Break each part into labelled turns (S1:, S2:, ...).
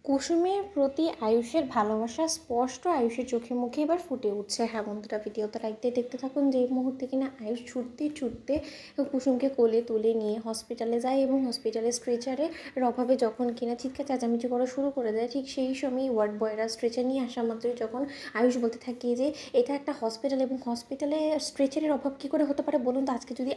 S1: কুসুমের প্রতি আয়ুষের ভালোবাসা স্পষ্ট আয়ুষের চোখে মুখে এবার ফুটে উঠছে। হ্যাঁ বন্ধুরা, ভিডিওতে লাইক দিয়ে দেখতে থাকুন। যে মুহূর্তে কিনা আয়ুষ ছুটতে ছুটতে কুসুমকে কোলে তুলে নিয়ে হসপিটালে যায় এবং হসপিটালে স্ট্রেচারের অভাবে যখন কিনা চিৎকার চেঁচামেচি করা শুরু করে দেয়, ঠিক সেই সময়ই ওয়ার্ড বয়রা স্ট্রেচার নিয়ে আসা মাত্রই যখন আয়ুষ বলতে থাকে যে এটা একটা হসপিটাল এবং হসপিটালে স্ট্রেচারের অভাব কী করে হতে পারে বলুন তো। আজকে যদি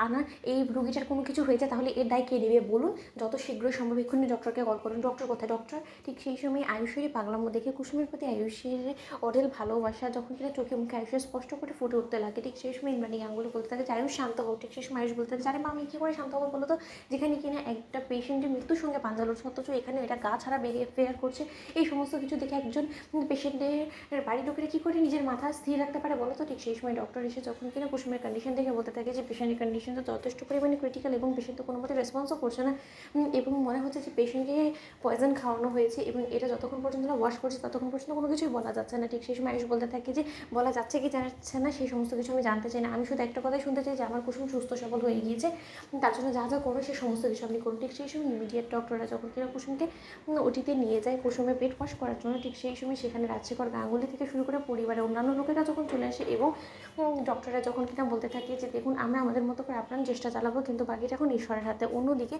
S1: আমার এই রোগীটার কোনো কিছু হয়ে যায় তাহলে এর দায় কে নেবে বলুন। যত শীঘ্রই সম্ভব এক্ষুনি ডক্টরকে কল করুন। ডক্টর কোথায়? ডক্টর ঠিক সেই সময় আয়ুষেরই পাগলামো দেখে কুসুমের প্রতি আয়ুষের অঢেল ভালোবাসা যখন কিনা চোখে মুখে আয়ুষের স্পষ্ট করে ফুটে উঠতে লাগে, ঠিক সেই সময় ইন্দ্রাণী গাঙ্গুলি বলতে থাকে যে আয়ুষ শান্ত হোক। ঠিক সেই সময় আয়ুষ বলতে থাকে, আরে মা আমি কী করে শান্ত হবো বলো তো, যেখানে কিনা একটা পেশেন্টের মৃত্যুর সঙ্গে পাঞ্জা লড়ছে, অথচ এখানে এটা গা ছাড়া বেরিয়ে করছে। এই সমস্ত কিছু দেখে একজন পেশেন্টের বাড়ির লোকেরা কী করে নিজের মাথা স্থির রাখতে পারে বলো তো। ঠিক সেই সময় ডক্টর এসে যখন কিনা কুসুমের কন্ডিশন দেখে বলতে থাকে যে পেশেন্টের কন্ডিশন তো যথেষ্ট পরিমাণে ক্রিটিক্যাল এবং পেশেন্ট তো কোনো মতে রেসপন্সও করছে না, এবং মনে হচ্ছে যে পেশেন্টকে পয়জন খাওয়ানো হয়েছে এবং এটা যতক্ষণ পর্যন্ত না ওয়াশ করছে ততক্ষণ পর্যন্ত কোনো কিছুই বলা যাচ্ছে না। ঠিক সেই সময় আয়ুষ বলতে থাকে যে বলা যাচ্ছে কি যাচ্ছে না সেই সমস্ত কিছু আমি জানতে চাই না, আমি শুধু একটা কথাই শুনতে চাই যে আমার কুসুম সুস্থ সবল হয়ে গিয়েছে, তার জন্য যা যা করো সে সমস্ত কিছু আপনি করুন। ঠিক সেই সময় ইমিডিয়েট ডক্টররা যখন কিনা কুসুমকে ওটিতে নিয়ে যায় কুসুমের পেট ওয়াশ করার জন্য, ঠিক সেই সময় সেখানে রাজশেখর গাঙ্গুলি থেকে শুরু করে পরিবারের অন্যান্য লোকেরা যখন চলে আসে এবং ডক্টররা যখন কিনা বলতে থাকে যে দেখুন আমরা আমাদের মতো করে আপনার চেষ্টা চালাবো, কিন্তু বাকিটা এখন ঈশ্বরের হাতে। অন্যদিকে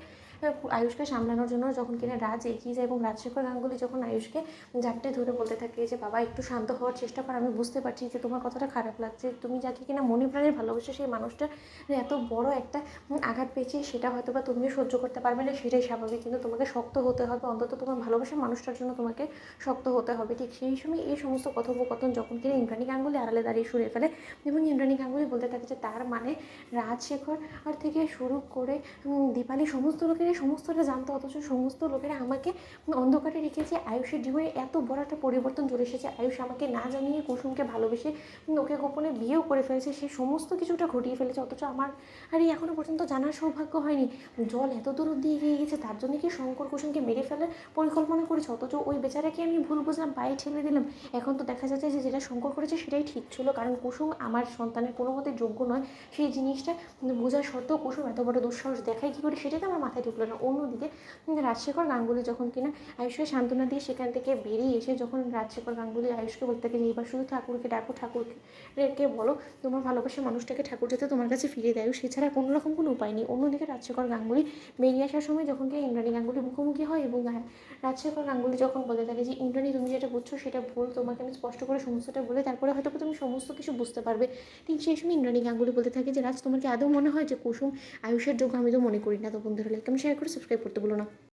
S1: আয়ুষকে সামলানোর জন্য যখন কিনা রাজ এগিয়ে যায় এবং রাজশেখর গাঙ্গুলি যখন আয়ুষকে ঝাপটে ধরে বলতে থাকে যে বাবা একটু শান্ত হওয়ার চেষ্টা কর, আমি বুঝতে পারছি যে তোমার কথাটা খারাপ লাগছে, তুমি যাকে কিনা মনে প্রাণে ভালোবাসে সেই মানুষটা এত বড় একটা আঘাত পেয়েছে সেটা হয়তো বা তুমিও সহ্য করতে পারবে না, সেটাই স্বাভাবিক, কিন্তু তোমাকে শক্ত হতে হবে, অন্তত তোমার ভালোবাসার মানুষটার জন্য তোমাকে শক্ত হতে হবে। ঠিক সেই সময় এই সমস্ত কথোপকথন যখন কিনা ইন্দ্রাণী গাঙ্গুলি আড়ালে দাঁড়িয়ে শুনে ফেলে এবং ইন্দ্রাণী গাঙ্গুলি বলতে থাকে যে তার মানে রাজশেখর আর থেকে শুরু করে দীপালি সমস্ত লোকেরা সমস্তটা জানতো, অথচ সমস্ত লোকেরা আমাকে অন্ধকারে রেখেছে। আয়ুষের জীবনে এত বড় একটা পরিবর্তন চলে এসেছে, আয়ুষ আমাকে না জানিয়ে কুসুমকে ভালোবেসে ওকে গোপনে বিয়েও করে ফেলেছে, সে সমস্ত কিছুটা ঘটিয়ে ফেলেছে, অথচ আমার আর এই এখনও পর্যন্ত জানার সৌভাগ্য হয়নি। জল এত দূর অব্দি এগিয়ে গেছে, তার জন্য কি শঙ্কর কুসুমকে মেরে ফেলার পরিকল্পনা করেছে, অথচ ওই বেচারাকে আমি ভুল বুঝলাম, পায়ে ঠেলে দিলাম। এখন তো দেখা যাচ্ছে যে যেটা শঙ্কর করেছে সেটাই ঠিক ছিল, কারণ কুসুম আমার সন্তানের কোনো মতে যোগ্য নয়, সেই জিনিসটা বোঝা সত্ত্বেও কুসুম এত বড় দুঃসাহস দেখায় কী করে সেটাই তো আমার মাথায় ঢুকলো না। অন্যদিকে রাজশেখর গাঙ্গুলি যখন কিনা আয়ুষকে সান্ত্বনা দিয়ে সেখান থেকে বেরিয়ে এসে যখন রাজশেখর গাঙ্গুলি আয়ুষকে বলতে থাকে যে এবার শুধু ঠাকুরকে ডাকো, ঠাকুরকে বলো তোমার ভালোবাসার মানুষটাকে ঠাকুর যাতে তোমার কাছে ফিরে দেয়, সেছাড়া কোনো রকম কোনো উপায় নেই। অন্যদিকে রাজশেখর গাঙ্গুলি বেরিয়ে আসার সময় যখন কিনা ইন্দ্রাণী গাঙ্গুলি মুখোমুখি হয় এবং রাজশেখর গাঙ্গুলি যখন বলতে থাকে যে ইন্দ্রাণী তুমি যেটা বুঝছো সেটা ভুল, তোমাকে আমি স্পষ্ট করে সমস্তটা বলে তারপরে হয়তো তুমি সমস্ত কিছু বুঝতে পারবে। ঠিক সেই সময় ইন্দ্রাণী গাঙ্গুলি বলতে থাকে যে রাজ তোমার কি আদৌ মনে হয় যে কুসুম আয়ুষের যোগ্য? আমি তো মনে করি না। তো বন্ধুরা লাইক কমেন্ট শেয়ার করে সাবস্ক্রাইব করতে বলো না।